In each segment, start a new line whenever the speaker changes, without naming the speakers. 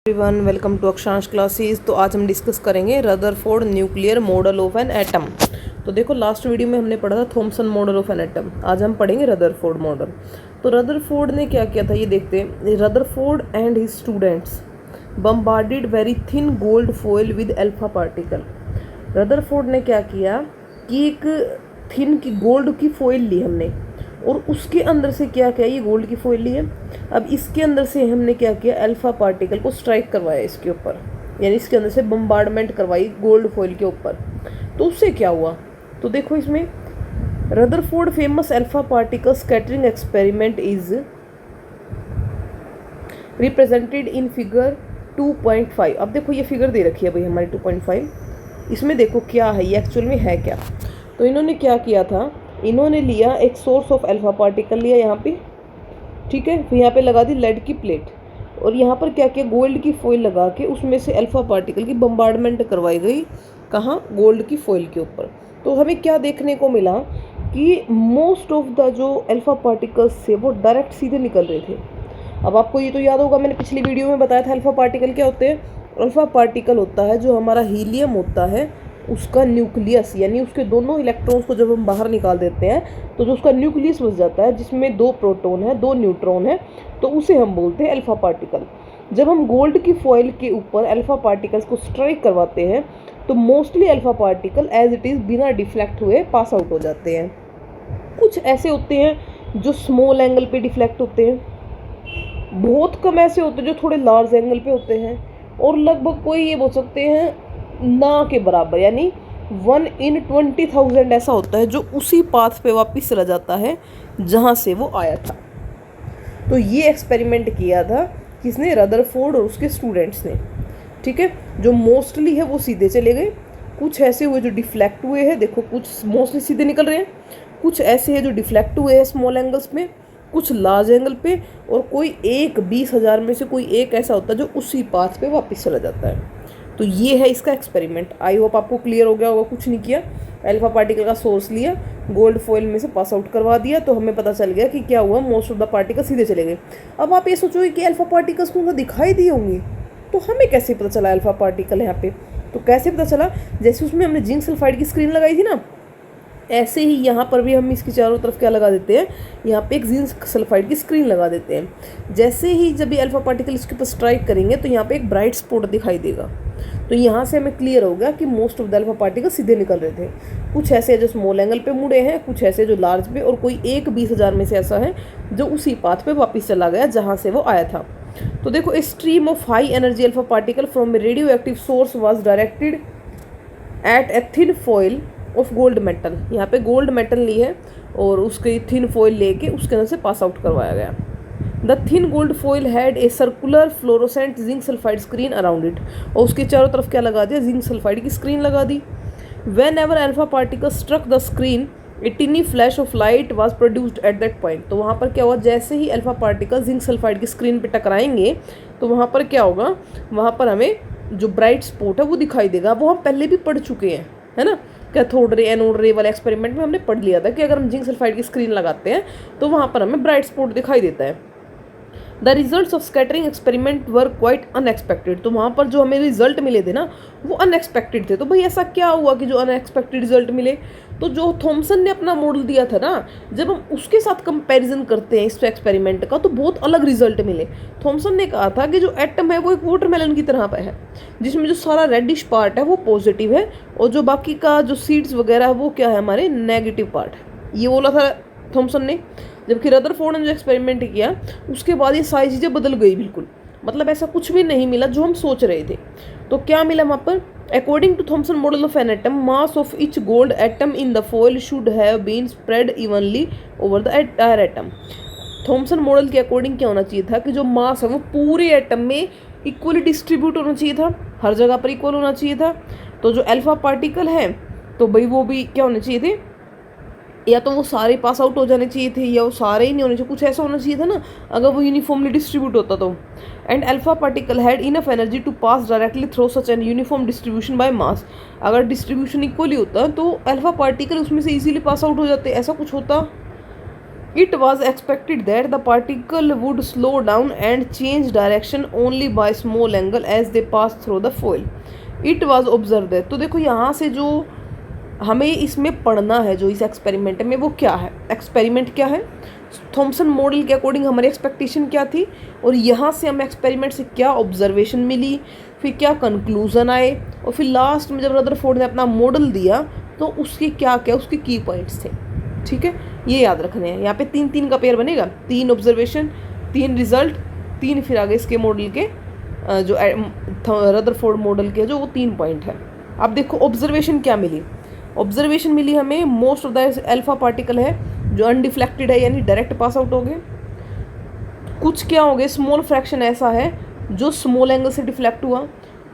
Everyone, welcome to अक्षांश classes. तो आज हम डिस्कस करेंगे Rutherford nuclear model of an atom. तो देखो, लास्ट वीडियो में हमने पढ़ा था Thompson model of an atom. आज हम पढ़ेंगे रदरफोर्ड मॉडल। तो रदरफोर्ड ने क्या किया था ये देखते हैं। Rutherford and his students bombarded very thin gold foil with alpha particle. Rutherford ने क्या किया कि एक थिन की गोल्ड की फॉइल ली हमने, और उसके अंदर से क्या किया, ये गोल्ड की फॉइल ली है। अब इसके अंदर से हमने क्या किया, अल्फा पार्टिकल को स्ट्राइक करवाया इसके ऊपर, यानी इसके अंदर से बम्बार्डमेंट करवाई गोल्ड फॉइल के ऊपर। तो उससे क्या हुआ, तो देखो इसमें Rutherford famous alpha particle scattering experiment is represented in figure 2.5। अब देखो ये फिगर दे रखी है भाई हमारी 2.5। इसमें देखो क्या है, ये एक्चुअल में है क्या। तो इन्होंने क्या किया था, इन्होंने लिया एक सोर्स ऑफ अल्फा पार्टिकल लिया यहाँ पे, ठीक है। फिर यहाँ पे लगा दी लेड की प्लेट, और यहाँ पर क्या किया, गोल्ड की फॉइल लगा के उसमें से अल्फा पार्टिकल की बम्बार्डमेंट करवाई गई। कहाँ, गोल्ड की फॉइल के ऊपर। तो हमें क्या देखने को मिला कि मोस्ट ऑफ द जो अल्फा पार्टिकल्स थे वो डायरेक्ट सीधे निकल रहे थे। अब आपको ये तो याद होगा, मैंने पिछली वीडियो में बताया था अल्फा पार्टिकल क्या होते हैं। अल्फा पार्टिकल होता है जो हमारा हीलियम होता है, उसका न्यूक्लियस, यानी उसके दोनों इलेक्ट्रॉन्स को जब हम बाहर निकाल देते हैं तो जो उसका न्यूक्लियस बच जाता है, जिसमें 2 प्रोटॉन है 2 न्यूट्रॉन है, तो उसे हम बोलते हैं अल्फा पार्टिकल। जब हम गोल्ड की फॉइल के ऊपर अल्फा पार्टिकल्स को स्ट्राइक करवाते हैं तो mostly alpha particle as it is बिना डिफ्लेक्ट हुए पास आउट हो जाते हैं। कुछ ऐसे होते हैं जो स्मॉल एंगल पे डिफ्लेक्ट होते हैं, बहुत कम ऐसे होते हैं जो थोड़े लार्ज एंगल पे होते हैं, और लगभग कोई ये बोल सकते हैं ना के बराबर, यानी 1 in 20,000 ऐसा होता है जो उसी पाथ पे वापस चला जाता है जहाँ से वो आया था। तो ये एक्सपेरिमेंट किया था किसने, रदरफोर्ड और उसके स्टूडेंट्स ने, ठीक है। जो मोस्टली है वो सीधे चले गए, कुछ ऐसे हुए जो डिफ्लेक्ट हुए हैं, देखो कुछ मोस्टली सीधे निकल रहे हैं, कुछ ऐसे हैं जो डिफ्लेक्ट हुए हैं स्मॉल एंगल्स में, कुछ लार्ज एंगल पे, और कोई एक 20,000 में से कोई एक ऐसा होता है जो उसी पाथ पे वापस चला जाता है। तो ये है इसका एक्सपेरिमेंट। आई होप आपको क्लियर हो गया होगा। कुछ नहीं किया, अल्फा पार्टिकल का सोर्स लिया, गोल्ड फॉइल में से पास आउट करवा दिया, तो हमें पता चल गया कि क्या हुआ, मोस्ट ऑफ द पार्टिकल सीधे चले गए। अब आप ये सोचोगे कि अल्फा पार्टिकल्स को दिखाई दिए होंगे, तो हमें कैसे पता चला अल्फा पार्टिकल यहाँ पे। तो कैसे पता चला, जैसे उसमें हमने जिंक सल्फाइड की स्क्रीन लगाई थी ना, ऐसे ही यहाँ पर भी हम इसकी चारों तरफ क्या लगा देते हैं, यहाँ पे एक जिंक सल्फाइड की स्क्रीन लगा देते हैं। जैसे ही जब ये अल्फा पार्टिकल इसके ऊपर स्ट्राइक करेंगे तो यहाँ पे एक ब्राइट स्पॉट दिखाई देगा। तो यहाँ से हमें क्लियर हो गया कि most of the alpha particle सीधे निकल रहे थे। कुछ ऐसे जो स्मॉल एंगल पे मुड़े हैं, कुछ ऐसे जो लार्ज पे, और कोई एक 20,000 में से ऐसा है जो उसी पाथ पे वापस चला गया जहाँ से वो आया था। तो देखो, a stream of high energy alpha particle from A radio active source was directed eight a thin foil of gold metal. यहाँ पे गोल्ड मेटल ली है और उसकी थिन फॉइल लेके उसके अंदर से पास आउट करवाया गया। The thin gold foil had a circular fluorescent zinc sulphide screen around it, और उसके चारों तरफ क्या लगा दिया, जिंक सल्फाइड की स्क्रीन लगा दी। Whenever alpha particle struck the screen a tiny flash of light was produced at that point. तो वहाँ पर क्या हुआ, जैसे ही अल्फा पार्टिकल जिंक सल्फाइड की स्क्रीन पर टकराएंगे तो वहाँ पर क्या होगा, वहाँ पर हमें जो ब्राइट स्पॉट है वो दिखाई देगा। वो हम पहले भी पढ़ चुके हैं, है ना, कैथोड रे एनोड रे वाले एक्सपेरिमेंट में हमने पढ़ लिया था कि अगर हम जिंक सल्फाइड की स्क्रीन लगाते हैं तो वहाँ पर हमें ब्राइट स्पॉट दिखाई देता है। The results of scattering experiment were quite unexpected. तो वहाँ पर जो हमें रिजल्ट मिले थे ना वो अनएक्सपेक्टेड थे। तो भाई ऐसा क्या हुआ कि जो अनएक्सपेक्टेड रिजल्ट मिले, तो जो थॉमसन ने अपना मॉडल दिया था ना, जब हम उसके साथ कंपैरिजन करते हैं इस एक्सपेरिमेंट का तो बहुत अलग रिजल्ट मिले। थॉमसन ने कहा था कि जो एटम है वो एक वाटरमेलन की तरह पे है, जिसमें जो सारा रेडिश पार्ट है वो पॉजिटिव है, और जो बाकी का जो सीड्स वगैरह है वो क्या है, हमारे नेगेटिव पार्ट है। ये बोला था थॉमसन ने। जबकि रदरफोर्ड ने जो एक्सपेरिमेंट किया उसके बाद ये सारी चीज़ें बदल गई बिल्कुल, मतलब ऐसा कुछ भी नहीं मिला जो हम सोच रहे थे। तो क्या मिला वहाँ पर, according to Thomson model of an atom, mass of each gold atom in the foil should have been spread evenly over the entire atom. Thomson model के अकॉर्डिंग क्या होना चाहिए था कि जो मास है वो पूरे एटम में इक्वली डिस्ट्रीब्यूट होना चाहिए था, हर जगह पर इक्वल होना चाहिए था। तो जो अल्फा पार्टिकल है तो भाई वो भी क्या होने चाहिए थे, या तो वो सारे पास आउट हो जाने चाहिए थे, या वो सारे ही नहीं होने चाहिए, कुछ ऐसा होना चाहिए था ना अगर वो यूनिफॉर्मली डिस्ट्रीब्यूट होता तो। And alpha particle had enough energy to pass directly through such an uniform distribution by mass. अगर डिस्ट्रीब्यूशन इक्वली होता तो अल्फा पार्टिकल उसमें से इजीली पास आउट हो जाते, ऐसा कुछ होता It was expected that the particle would slow down and change direction only by small angle as they pass through the foil. It was observed that, तो देखो यहाँ से जो हमें इसमें पढ़ना है जो इस एक्सपेरिमेंट में वो क्या है, एक्सपेरिमेंट क्या है, थॉमसन मॉडल के अकॉर्डिंग हमारी एक्सपेक्टेशन क्या थी और यहाँ से हमें एक्सपेरिमेंट से क्या ऑब्जर्वेशन मिली, फिर क्या कंक्लूजन आए और फिर लास्ट में जब रदरफोर्ड ने अपना मॉडल दिया तो उसके क्या क्या उसके की पॉइंट्स थे। ठीक है, ये याद रखने हैं। यहाँ पे 3-3 का पेयर बनेगा, 3 ऑब्जर्वेशन, 3 रिजल्ट, 3 फिर आगे इसके मॉडल के जो रदरफोर्ड मॉडल के जो वो 3 पॉइंट है। अब देखो ऑब्जर्वेशन क्या मिली, ऑब्जर्वेशन मिली हमें most of the alpha particle है जो अनडिफ्लेक्टेड है यानी डायरेक्ट पास आउट हो गए। कुछ क्या हो गए, स्मॉल फ्रैक्शन ऐसा है जो स्मॉल एंगल से डिफ्लेक्ट हुआ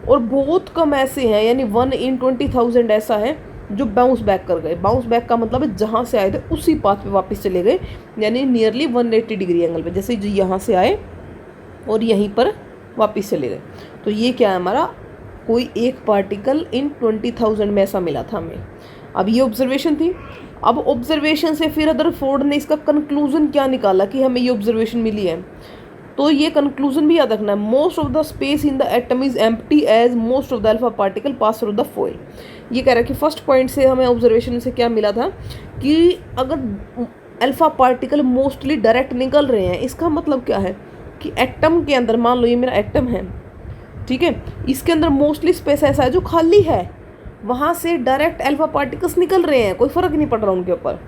और बहुत कम ऐसे हैं यानी 1 in 20,000 ऐसा है जो बाउंस बैक कर गए। बाउंस बैक का मतलब है जहाँ से आए थे उसी पाथ पे वापस चले गए यानी नियरली 180 डिग्री एंगल पे, जैसे जो यहाँ से आए और यहीं पर वापस चले गए। तो ये क्या है हमारा, कोई एक पार्टिकल इन 20,000 में ऐसा मिला था हमें। अब ये ऑब्जर्वेशन थी। अब ऑब्जर्वेशन से फिर रदरफोर्ड ने इसका कंक्लूजन क्या निकाला कि हमें ये ऑब्जर्वेशन मिली है, तो ये कंक्लूजन भी याद रखना है। Most of the space in the atom is empty as most of the alpha particle pass through the foil. ये कह रहा है कि फर्स्ट पॉइंट से हमें ऑब्जर्वेशन से क्या मिला था कि अगर अल्फा पार्टिकल मोस्टली डायरेक्ट निकल रहे हैं, इसका मतलब क्या है कि एटम के अंदर, मान लो ये मेरा एटम है, ठीक है, इसके अंदर मोस्टली स्पेस ऐसा है जो खाली है, वहाँ से डायरेक्ट अल्फा पार्टिकल्स निकल रहे हैं, कोई फ़र्क नहीं पड़ रहा उनके ऊपर।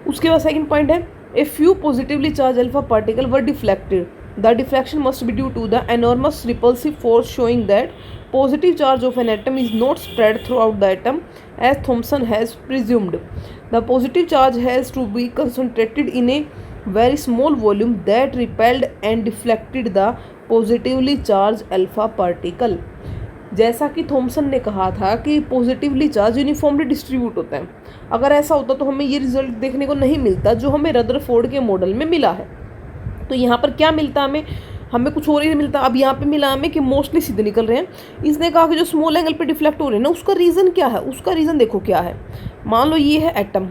उसके बाद सेकंड पॉइंट है, a few positively charge alpha particle were deflected, the deflection must be due to the enormous repulsive force showing that positive charge of an atom is not spread throughout the atom as Thomson has presumed. The positive charge has to be concentrated in a very small volume that repelled and deflected the positively charged alpha particle. जैसा कि Thompson ने कहा था कि positively charge uniformly distribute होता है, अगर ऐसा होता तो हमें ये रिजल्ट देखने को नहीं मिलता जो हमें रदरफोर्ड के मॉडल में मिला है। तो यहाँ पर क्या मिलता हमें कुछ और ही मिलता। अब यहाँ पे मिला हमें कि मोस्टली सीधे निकल रहे हैं। इसने कहा कि जो स्मॉल एंगल पे डिफ्लेक्ट हो रहे हैं ना, उसका रीज़न क्या है, उसका रीज़न देखो क्या है। मान लो ये है एटम,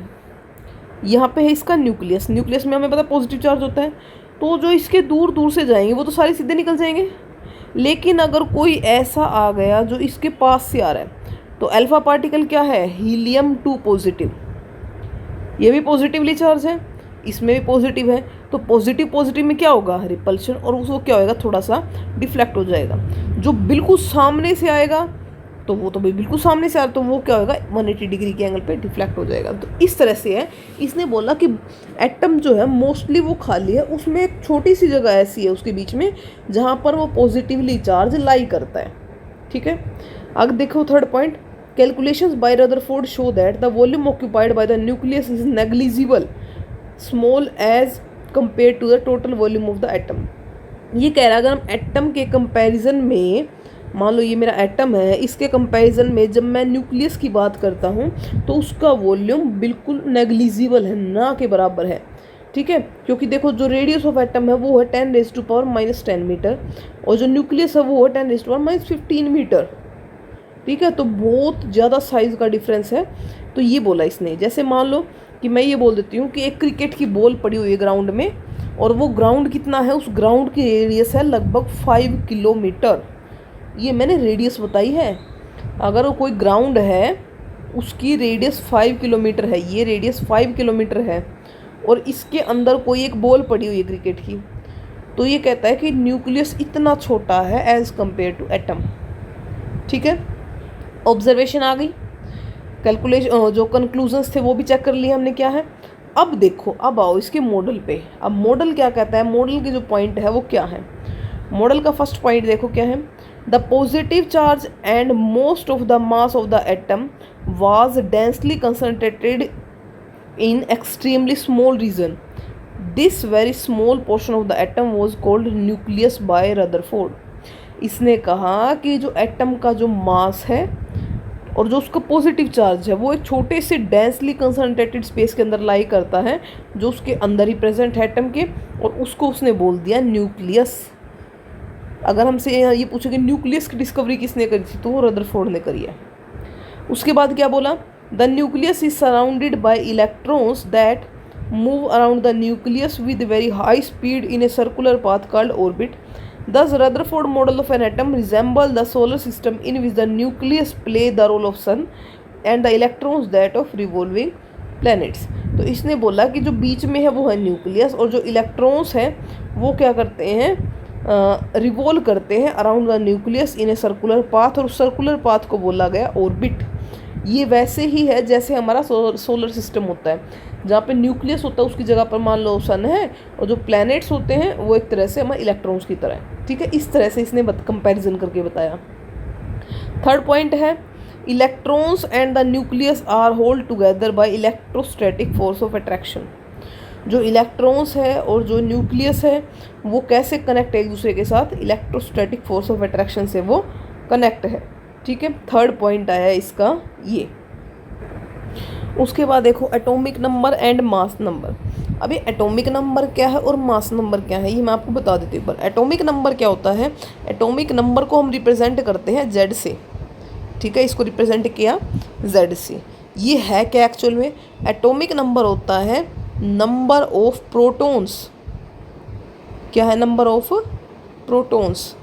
यहाँ पे है इसका न्यूक्लियस, न्यूक्लियस में हमें पता पॉजिटिव चार्ज होता है, तो जो इसके दूर दूर से जाएंगे वो तो सारे सीधे निकल जाएंगे। लेकिन अगर कोई ऐसा आ गया जो इसके पास से आ रहा है, तो अल्फा पार्टिकल क्या है, हीलियम 2 पॉजिटिव, ये भी पॉजिटिवली चार्ज है, इसमें भी पॉजिटिव है, तो पॉजिटिव में क्या होगा, रिपल्शन, और उसको क्या होएगा, थोड़ा सा डिफ्लेक्ट हो जाएगा। जो बिल्कुल सामने से आएगा तो वो तो भाई बिल्कुल सामने से आ रहा, तो वो क्या होगा, 180 डिग्री के एंगल पे डिफ्लेक्ट हो जाएगा। तो इस तरह से है। इसने बोला कि एटम जो है मोस्टली वो खाली है, उसमें एक छोटी सी जगह ऐसी है उसके बीच में जहाँ पर वो पॉजिटिवली चार्ज लाई करता है। ठीक है, अब देखो third point, calculations by Rutherford show that the volume occupied by the nucleus is negligible small as compare to the total volume of the atom. ये कह रहा है अगर हम एटम के कंपैरिजन में, मान लो ये मेरा एटम है, इसके कंपैरिजन में जब मैं न्यूक्लियस की बात करता हूँ तो उसका वॉल्यूम बिल्कुल नेग्लिजिबल है, ना के बराबर है। ठीक है, क्योंकि देखो जो रेडियस ऑफ एटम है वो है 10⁻⁻10 मीटर और जो न्यूक्लियस है वो है 10⁻⁻15 मीटर। ठीक है, तो बहुत ज़्यादा साइज़ का डिफरेंस है। तो ये बोला इसने, जैसे मान लो कि मैं ये बोल देती हूँ कि एक क्रिकेट की बॉल पड़ी हुई है ग्राउंड में, और वो ग्राउंड कितना है, उस ग्राउंड की रेडियस है लगभग 5 किलोमीटर। ये मैंने रेडियस बताई है। अगर वो कोई ग्राउंड है उसकी रेडियस 5 किलोमीटर है, ये रेडियस 5 किलोमीटर है, और इसके अंदर कोई एक बॉल पड़ी हुई है क्रिकेट की, तो ये कहता है कि न्यूक्लियस इतना छोटा है एज कम्पेयर टू एटम। ठीक है, ऑब्जर्वेशन आ गई, कैलकुलेशन जो कंक्लूजन्स थे वो भी चेक कर लिए हमने क्या है। अब देखो, अब आओ इसके मॉडल पे। अब मॉडल क्या कहता है, मॉडल के जो पॉइंट है वो क्या है। मॉडल का फर्स्ट पॉइंट देखो क्या है, the positive charge and most of the mass of the atom was densely concentrated in extremely small region. This very small portion of the atom was called nucleus by Rutherford. इसने कहा कि जो atom का जो मास है और जो उसका पॉजिटिव चार्ज है वो एक छोटे से डेंसली कंसनट्रेटेड स्पेस के अंदर लाई करता है जो उसके अंदर ही प्रेजेंट है एटम के, और उसको उसने बोल दिया न्यूक्लियस। अगर हमसे ये पूछे कि न्यूक्लियस की डिस्कवरी किसने करी थी, तो वो रदरफोर्ड ने करी है। उसके बाद क्या बोला, the nucleus is surrounded by electrons that move around the nucleus with very high speed in a circular path called orbit. Thus, Rutherford model of an atom resemble the solar system in which the nucleus play the role of sun and the electrons that of revolving planets. तो इसने बोला कि जो बीच में है वो है nucleus और जो इलेक्ट्रॉन्स हैं वो क्या करते हैं, रिवॉल्व करते हैं around the nucleus in a circular path, और उस सर्कुलर पाथ को बोला गया ऑर्बिट। ये वैसे ही है जैसे हमारा सोलर सिस्टम होता है, जहाँ पे न्यूक्लियस होता है उसकी जगह पर मान लो सन है, और जो प्लैनेट्स होते हैं वो एक तरह से हमारे इलेक्ट्रॉन्स की तरह है। ठीक है, इस तरह से इसने कंपैरिजन करके बताया। थर्ड पॉइंट है electrons and the nucleus are hold together by electrostatic force of attraction. जो इलेक्ट्रॉन्स है और जो न्यूक्लियस है वो कैसे कनेक्ट है एक दूसरे के साथ, इलेक्ट्रोस्टैटिक फोर्स ऑफ अट्रैक्शन से वो कनेक्ट है। ठीक है, थर्ड पॉइंट आया इसका ये। उसके बाद देखो atomic number and mass number. अभी एटॉमिक नंबर क्या है और मास नंबर क्या है ये मैं आपको बता देती हूँ। पर एटॉमिक नंबर क्या होता है, एटॉमिक नंबर को हम रिप्रेजेंट करते हैं Z से। ठीक है, इसको रिप्रेजेंट किया Z से। ये है क्या एक्चुअल में, एटॉमिक नंबर होता है नंबर ऑफ प्रोटॉन्स। क्या है, number of protons,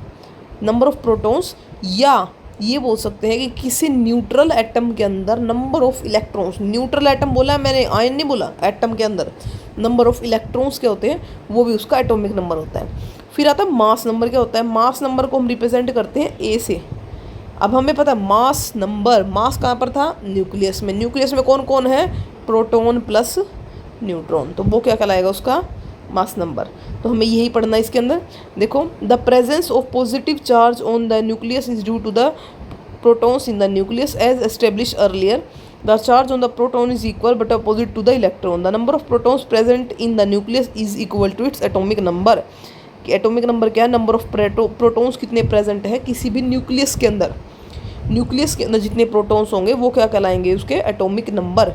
number of protons, या ये बोल सकते हैं कि किसी न्यूट्रल एटम के अंदर number of electrons, neutral atom बोला है मैंने, आयन नहीं बोला, एटम के अंदर नंबर ऑफ इलेक्ट्रॉन्स क्या होते हैं वो भी उसका एटॉमिक नंबर होता है। फिर आता है मास नंबर। क्या होता है, मास नंबर को हम रिप्रेजेंट करते हैं A से। अब हमें पता है मास नंबर, मास कहाँ पर था, न्यूक्लियस में। न्यूक्लियस में कौन कौन है, प्रोटॉन प्लस न्यूट्रॉन, तो वो क्या कहलाएगा उसका मास नंबर। तो हमें यही पढ़ना है इसके अंदर। देखो, the presence of positive charge on the nucleus is due to the protons in the nucleus as establish earlier. The charge on the proton is equal but opposite to the electron. The number of protons present in the nucleus is equal to its atomic number. Atomic number क्या है, number of protons कितने present है किसी भी nucleus के अंदर। Nucleus के अंदर जितने प्रोटॉन्स होंगे वो क्या कहलाएंगे, उसके एटॉमिक नंबर।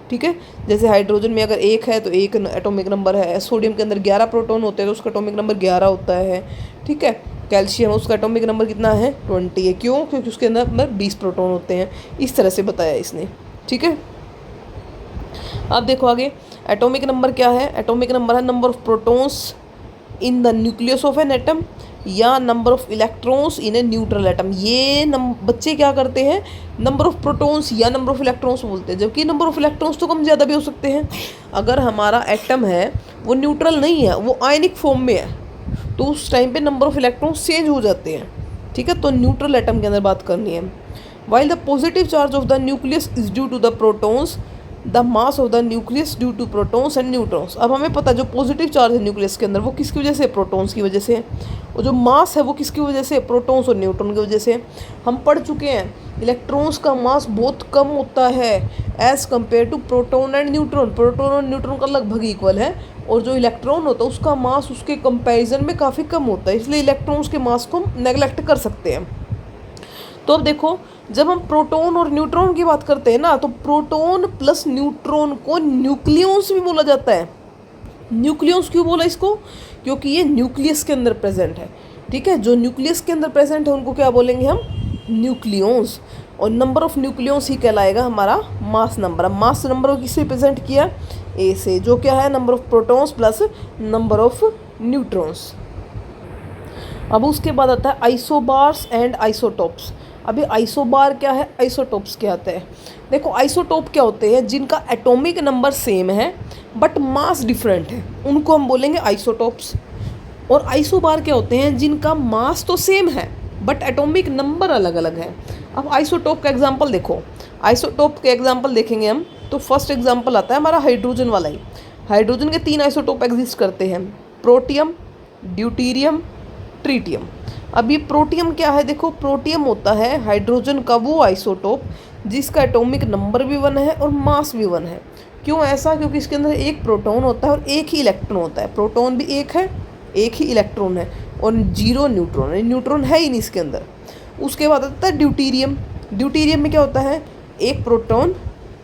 ठीक है, जैसे हाइड्रोजन में अगर 1 है तो 1 एटॉमिक नंबर है। सोडियम के अंदर 11 प्रोटॉन होते हैं तो उसका एटॉमिक नंबर 11 होता है। ठीक है, कैल्शियम उसका एटॉमिक नंबर कितना है, 20 है। क्यों, क्योंकि उसके अंदर 20 प्रोटॉन होते हैं। इस तरह से बताया इसने। ठीक है, अब देखो आगे एटॉमिक नंबर क्या है, एटॉमिक नंबर है number of protons in the nucleus of an atom या number of electrons in a neutral atom. ये बच्चे क्या करते हैं, नंबर ऑफ प्रोटॉन्स या नंबर ऑफ इलेक्ट्रॉन्स बोलते हैं, जबकि नंबर ऑफ इलेक्ट्रॉन्स तो कम ज़्यादा भी हो सकते हैं। अगर हमारा एटम है वो न्यूट्रल नहीं है, वो आयनिक फॉर्म में है, तो उस टाइम पे नंबर ऑफ इलेक्ट्रॉन्स चेंज हो जाते हैं। ठीक है, तो न्यूट्रल एटम के अंदर बात करनी है। While the positive charge of the nucleus is due to the protons, the mass of the nucleus due to protons and neutrons. अब हमें पता है जो पॉजिटिव चार्ज है न्यूक्लियस के अंदर वो किसकी वजह से, प्रोटॉन्स की वजह से, और जो मास है वो किसकी वजह से, प्रोटॉन्स और न्यूट्रॉन की वजह से। हम पढ़ चुके हैं इलेक्ट्रॉन्स का मास बहुत कम होता है as compare to proton and neutron. Proton और न्यूट्रॉन का लगभग इक्वल है, और जो इलेक्ट्रॉन होता है उसका मास उसके कंपैरिजन में काफ़ी कम होता है, इसलिए इलेक्ट्रॉन्स के मास को हम नेगलेक्ट कर सकते हैं। तो अब देखो, जब हम प्रोटॉन और न्यूट्रॉन की बात करते हैं ना, तो प्रोटॉन प्लस न्यूट्रॉन को न्यूक्लियॉन्स भी बोला जाता है। न्यूक्लियॉन्स क्यों बोला इसको, क्योंकि ये न्यूक्लियस के अंदर प्रेजेंट है। ठीक है, जो न्यूक्लियस के अंदर प्रेजेंट है उनको क्या बोलेंगे हम, न्यूक्लियॉन्स। और नंबर ऑफ न्यूक्लियॉन्स ही कहलाएगा हमारा मास नंबर। मास नंबर को किससे रिप्रेजेंट किया, ए से, जो क्या है number of protons plus number of neutrons. अब उसके बाद आता है आइसोबार्स एंड आइसोटोप्स। अभी आइसोबार क्या है, आइसोटोप्स क्या होते हैं। देखो, आइसोटोप क्या होते हैं, जिनका एटॉमिक नंबर सेम है बट मास डिफरेंट है, उनको हम बोलेंगे आइसोटोप्स। और आइसोबार क्या होते हैं, जिनका मास तो सेम है बट एटॉमिक नंबर अलग अलग है। अब आइसोटोप का एग्जांपल देखो, आइसोटोप के एग्जांपल देखेंगे हम तो फर्स्ट एग्जांपल आता है हमारा हाइड्रोजन वाला ही। हाइड्रोजन के 3 आइसोटोप एग्जिस्ट करते हैं, प्रोटियम, ड्यूटीरियम, ट्रीटियम। अब ये प्रोटियम क्या है, देखो प्रोटियम होता है हाइड्रोजन का वो आइसोटोप जिसका एटॉमिक नंबर भी 1 है और मास भी 1 है। क्यों ऐसा, क्योंकि इसके अंदर एक प्रोटॉन होता है और एक ही इलेक्ट्रॉन होता है। प्रोटॉन भी एक है, एक ही इलेक्ट्रॉन है, और 0 न्यूट्रॉन है, न्यूट्रॉन है ही नहीं इसके अंदर। उसके बाद आता है ड्यूटीरियम। ड्यूटीरियम में क्या होता है, एक प्रोटॉन,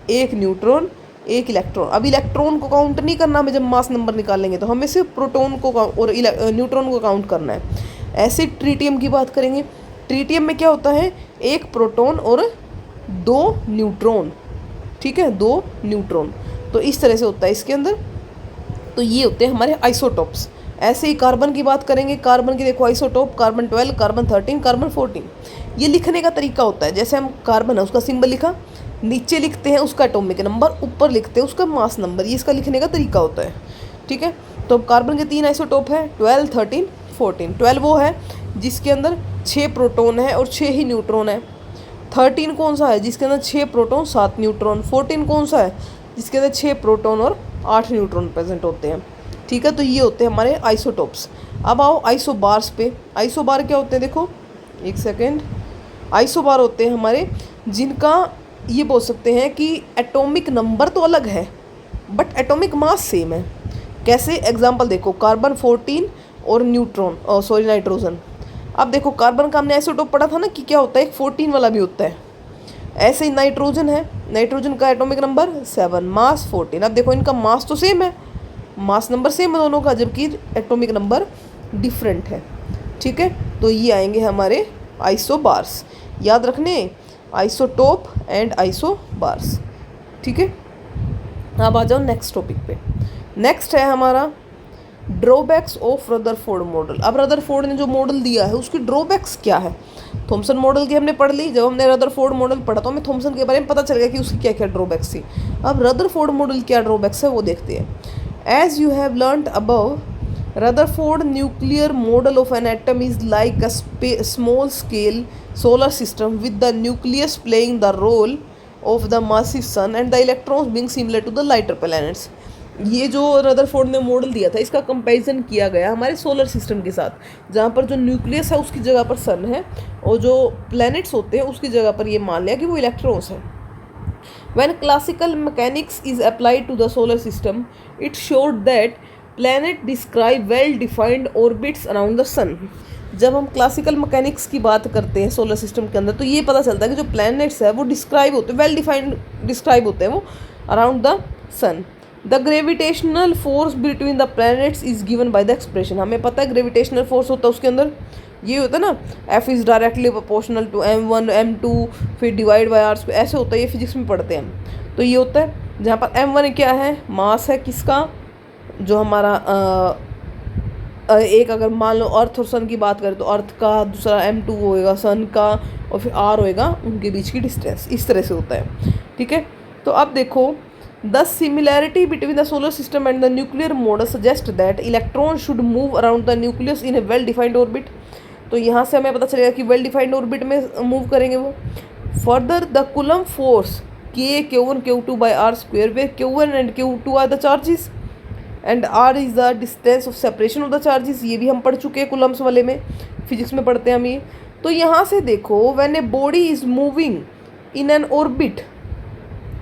एक न्यूट्रॉन, एक इलेक्ट्रॉन। अब इलेक्ट्रॉन को काउंट नहीं करना हमें, जब मास नंबर निकालेंगे तो हमें सिर्फ प्रोटॉन को और न्यूट्रॉन को काउंट करना है। ऐसे ट्रीटियम की बात करेंगे, ट्रीटियम में क्या होता है, एक प्रोटॉन और 2 न्यूट्रॉन। ठीक है, 2 न्यूट्रॉन। तो इस तरह से होता है इसके अंदर। तो ये होते हैं हमारे आइसोटोप्स। ऐसे ही कार्बन की बात करेंगे, कार्बन की देखो आइसोटोप, कार्बन 12, कार्बन 13, कार्बन 14। ये लिखने का तरीका होता है, जैसे हम कार्बन है उसका सिंबल लिखा, नीचे लिखते हैं उसका एटॉमिक नंबर, ऊपर लिखते हैं उसका मास नंबर, ये इसका लिखने का तरीका होता है। ठीक है, तो कार्बन के 3 आइसोटोप है, 12, 13, 14। 12 वो है जिसके अंदर 6 प्रोटॉन है और 6 ही न्यूट्रॉन है। 13 कौन सा है, जिसके अंदर 6 प्रोटॉन 7 न्यूट्रॉन। 14 कौन सा है, जिसके अंदर 6 प्रोटॉन और 8 न्यूट्रॉन प्रेजेंट होते हैं। ठीक है, तो ये होते हैं हमारे आइसोटोप्स। अब आओ आइसोबार्स पे। आइसोबार क्या होते हैं, देखो एक सेकेंड। आइसोबार होते हैं हमारे जिनका ये बोल सकते हैं कि एटॉमिक नंबर तो अलग है बट एटॉमिक मास सेम है। कैसे, एग्जांपल देखो, कार्बन 14 और नाइट्रोजन। अब देखो कार्बन का हमने आइसोटोप पढ़ा था ना कि क्या होता है, एक 14 वाला भी होता है। ऐसे ही नाइट्रोजन है, नाइट्रोजन का एटॉमिक नंबर 7, मास 14। अब देखो इनका मास तो सेम है, मास नंबर सेम है दोनों का, जबकि एटॉमिक नंबर डिफरेंट है। ठीक है, तो ये आएंगे हमारे आइसोबार्स। याद रखने, आइसोटोप एंड आइसोबार्स। ठीक है, अब आ जाओ नेक्स्ट टॉपिक पे। नेक्स्ट है हमारा ड्रॉबैक्स ऑफ रदरफोर्ड मॉडल। अब रदरफोर्ड ने जो मॉडल दिया है उसकी ड्रॉबैक्स क्या है। थॉमसन मॉडल की हमने पढ़ ली, जब हमने रदरफोर्ड मॉडल पढ़ा तो हमें थॉमसन के बारे में पता चल गया कि उसकी क्या क्या ड्रॉबैक्स थी। अब रदरफोर्ड मॉडल क्या ड्रॉबैक्स है वो देखते हैं। As you have learned above, Rutherford nuclear model of an atom is like a small scale solar system with the nucleus playing the role of the massive sun and the electrons being similar to the lighter planets। ये जो Rutherford ने model दिया था इसका comparison किया गया हमारे solar system के साथ, जहाँ पर जो न्यूक्लियस है उसकी जगह पर सन है और जो प्लैनेट्स होते हैं उसकी जगह पर ये मान लिया कि वो इलेक्ट्रॉन्स हैं। When classical mechanics is applied to the solar system, it showed that planet describe well defined orbits around the sun। जब हम क्लासिकल मैकेनिक्स की बात करते हैं सोलर सिस्टम के अंदर तो ये पता चलता है कि जो प्लैनेट्स है वो डिस्क्राइब होते हैं, वेल डिफाइंड डिस्क्राइब होते हैं वो around the sun. The gravitational force between the planets is given by the expression. हमें पता है ग्रेविटेशनल फोर्स होता है उसके अंदर, ये होता है ना, F is directly proportional to m1 m2 फिर डिवाइड बाय r स्क्वायर, ऐसे होता है, ये फिजिक्स में पढ़ते हैं हम। तो ये होता है जहाँ पर m1 क्या है, मास है किसका, जो हमारा एक अगर मान लो अर्थ और सन की बात करें तो अर्थ का, दूसरा m2 होएगा सन का, और फिर r होएगा उनके बीच की डिस्टेंस। इस तरह से होता है। ठीक है, तो अब देखो, the similarity between the solar system and the nuclear model suggest that electron should move around the nucleus in A well defined orbit. तो यहाँ से हमें पता चलेगा कि वेल डिफाइंड ऑर्बिट में मूव करेंगे वो। Further the coulomb force K1 Q2 by r square where Q1 and Q2 are the charges and r is the distance of separation of the charges। ये भी हम पढ़ चुके हैं कूलम्स वाले में, फिजिक्स में पढ़ते हैं हम ये। तो यहाँ से देखो, when a body is moving in an orbit,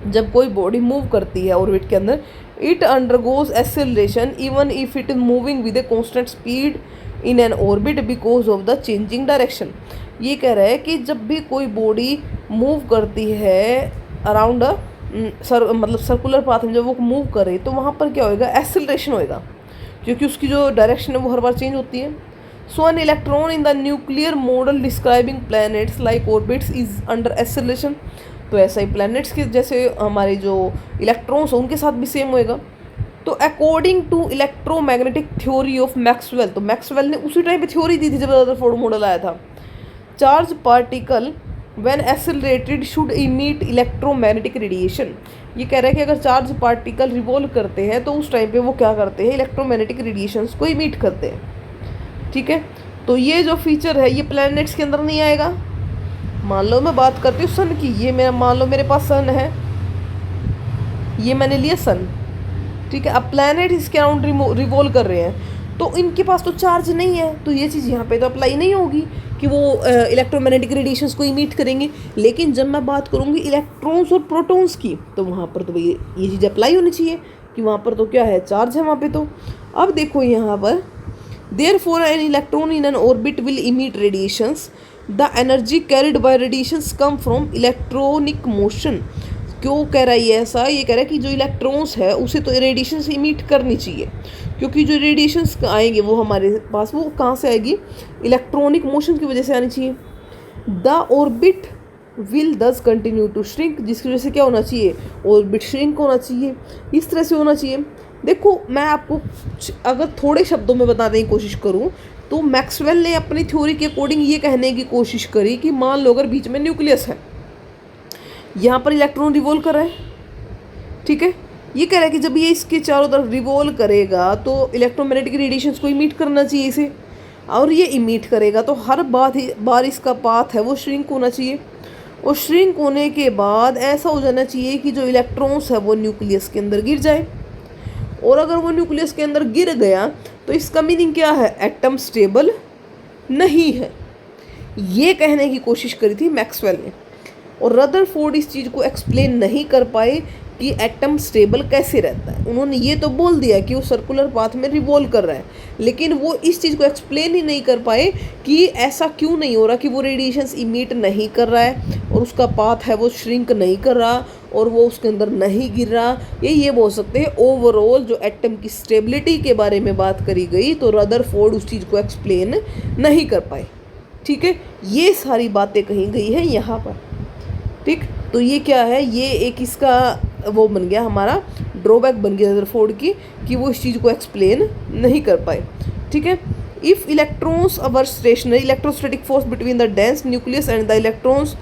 जब कोई बॉडी मूव करती है ऑर्बिट के अंदर, it undergoes acceleration even if it is moving with a constant speed in an orbit because of the changing direction. ये कह रहा है कि जब भी कोई बॉडी मूव करती है अराउंड मतलब सर्कुलर पाथ में, जब वो मूव करे तो वहाँ पर क्या होएगा, एक्सेलरेशन होएगा, क्योंकि उसकी जो डायरेक्शन है वो हर बार चेंज होती है। So an electron in the nuclear model describing planets like orbits is under acceleration. तो ऐसा ही प्लैनेट्स के जैसे हमारे जो इलेक्ट्रॉन्स हैं उनके साथ भी सेम होएगा। तो according to electromagnetic theory of Maxwell, तो मैक्सवेल ने उसी टाइम पे थ्योरी दी थी जब रदरफोर्ड मॉडल आया था। Charge particle when accelerated should emit electromagnetic radiation. ये कह रहा है कि अगर चार्ज पार्टिकल रिवॉल्व करते हैं तो उस टाइम पे वो क्या करते हैं, इलेक्ट्रोमैग्नेटिक रेडिएशंस को इमिट करते हैं। ठीक है, तो ये जो फीचर है ये प्लैनेट्स के अंदर नहीं आएगा। मान लो मैं बात करती हूँ सन की, ये मेरा मान लो मेरे पास सन है, ये मैंने लिया सन। ठीक है, अब प्लैनेट इसके अराउंड रिवॉल्व कर रहे हैं तो इनके पास तो चार्ज नहीं है, तो ये चीज़ यहाँ पे तो अप्लाई नहीं होगी कि वो इलेक्ट्रोमैग्नेटिक रेडिएशंस को इमिट करेंगे। लेकिन जब मैं बात करूँगी इलेक्ट्रॉन्स और प्रोटॉन्स की तो वहाँ पर तो ये चीज़ अप्लाई होनी चाहिए कि वहाँ पर तो क्या है, चार्ज है वहाँ पे। तो अब देखो यहाँ पर, therefore an electron in an orbit will emit radiations, the energy carried by radiations come from electronic motion। क्यों कह रहा है ये ऐसा, ये कह रहा है कि जो इलेक्ट्रॉन्स है उसे तो रेडिएशंस इमिट करनी चाहिए, क्योंकि जो रेडिएशंस आएंगे वो हमारे पास वो कहाँ से आएगी, इलेक्ट्रॉनिक मोशन की वजह से आनी चाहिए। द ऑर्बिट विल दस कंटिन्यू टू श्रिंक, जिसकी वजह से क्या होना चाहिए, ऑर्बिट श्रिंक होना चाहिए। इस तरह से होना चाहिए देखो मैं आपको अगर थोड़े शब्दों में बताने की कोशिश करूँ तो मैक्सवेल ने अपनी थ्योरी के अकॉर्डिंग ये कहने की कोशिश करी कि मान लो अगर बीच में न्यूक्लियस है, यहाँ पर इलेक्ट्रॉन रिवॉल्व कर रहा है, ठीक है, ये कह रहा है कि जब ये इसके चारों तरफ रिवॉल्व करेगा तो इलेक्ट्रोमैग्नेटिक रेडिएशंस को इमिट करना चाहिए इसे, और ये इमिट करेगा तो हर बार इसका पाथ है वो श्रिंक होना चाहिए, और श्रिंक होने के बाद ऐसा हो जाना चाहिए कि जो इलेक्ट्रॉन्स है वो न्यूक्लियस के अंदर गिर जाए, और अगर वो न्यूक्लियस के अंदर गिर गया तो इसका मीनिंग क्या है, एटम स्टेबल नहीं है। ये कहने की कोशिश करी थी मैक्सवेल ने, और रदरफोर्ड इस चीज़ को एक्सप्लेन नहीं कर पाए कि एटम स्टेबल कैसे रहता है। उन्होंने ये तो बोल दिया कि वो सर्कुलर पाथ में रिवॉल्व कर रहा है, लेकिन वो इस चीज़ को एक्सप्लेन ही नहीं कर पाए कि ऐसा क्यों नहीं हो रहा कि वो रेडिएशंस इमिट नहीं कर रहा है और उसका पाथ है वो श्रिंक नहीं कर रहा और वो उसके अंदर नहीं गिर रहा। ये बोल सकते हैं ओवरऑल जो एटम की स्टेबिलिटी के बारे में बात करी गई तो रदरफोर्ड उस चीज़ को एक्सप्लेन नहीं कर पाए। ठीक है, ये सारी बातें कही गई हैं यहाँ पर। ठीक, तो ये क्या है, ये एक इसका वो बन गया, हमारा ड्रॉबैक बन गया रदरफोर्ड की कि वो इस चीज़ को एक्सप्लेन नहीं कर पाए। ठीक है, if electrons were stationary electrostatic force between the dense nucleus and the electrons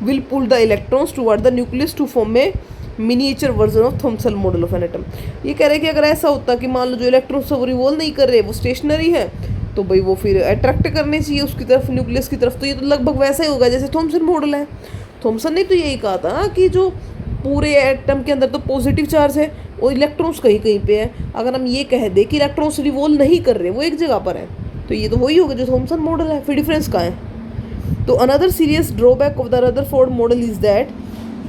will pull the electrons toward the nucleus to form a miniature version of Thomson model of an atom. ये कह रहे हैं कि अगर ऐसा होता कि मान लो जो इलेक्ट्रॉन्स वो रिवॉल्व नहीं कर रहे, वो स्टेशनरी है, तो भाई वो फिर अट्रैक्ट करने चाहिए उसकी तरफ, न्यूक्लियस की तरफ। तो ये तो लगभग वैसा ही होगा जैसे थॉम्सन मॉडल है। थॉम्सन ने तो यही कहा था कि जो पूरे एटम के अंदर तो पॉजिटिव चार्ज है और इलेक्ट्रॉन्स कहीं कहीं पे है। अगर हम ये कह दें कि इलेक्ट्रॉन्स रिवॉल्व नहीं कर रहे, वो एक जगह पर है, तो ये तो वही होगा जो थॉम्सन मॉडल है। फिर डिफरेंस कहाँ है? तो another serious drawback of the Rutherford model is that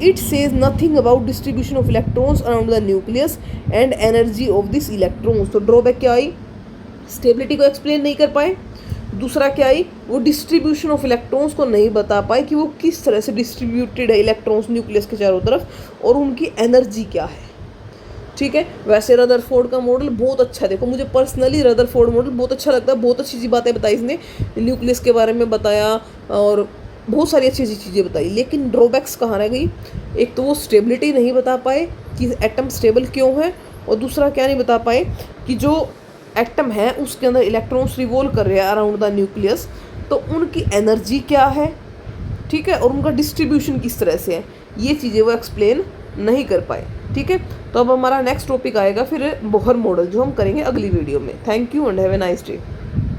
it says nothing about distribution of electrons around the nucleus and energy of this electrons. तो ड्रॉबैक क्या आई, स्टेबिलिटी को एक्सप्लेन नहीं कर पाए। दूसरा क्या आई, वो डिस्ट्रीब्यूशन ऑफ इलेक्ट्रॉन्स को नहीं बता पाए कि वो किस तरह से डिस्ट्रीब्यूटेड है इलेक्ट्रॉन्स न्यूक्लियस के चारों तरफ और उनकी एनर्जी क्या है। ठीक है, वैसे रदरफोर्ड का मॉडल बहुत अच्छा है। देखो मुझे पर्सनली रदरफोर्ड मॉडल बहुत अच्छा लगता है, बहुत अच्छी अच्छी बातें बताई इसने, न्यूक्लियस के बारे में बताया और बहुत सारी अच्छी अच्छी चीज़ें बताई। लेकिन ड्रॉबैक्स कहाँ रह गई, एक तो वो स्टेबिलिटी नहीं बता पाए कि एटम स्टेबल क्यों है, और दूसरा क्या नहीं बता पाए कि जो एटम है उसके अंदर इलेक्ट्रॉन्स रिवॉल्व कर रहे हैं अराउंड द न्यूक्लियस, तो उनकी एनर्जी क्या है, ठीक है, और उनका डिस्ट्रीब्यूशन किस तरह से है, ये चीज़ें वो एक्सप्लेन नहीं कर पाए। ठीक है, तो अब हमारा नेक्स्ट टॉपिक आएगा फिर बोहर मॉडल, जो हम करेंगे अगली वीडियो में। Thank you and have a nice day.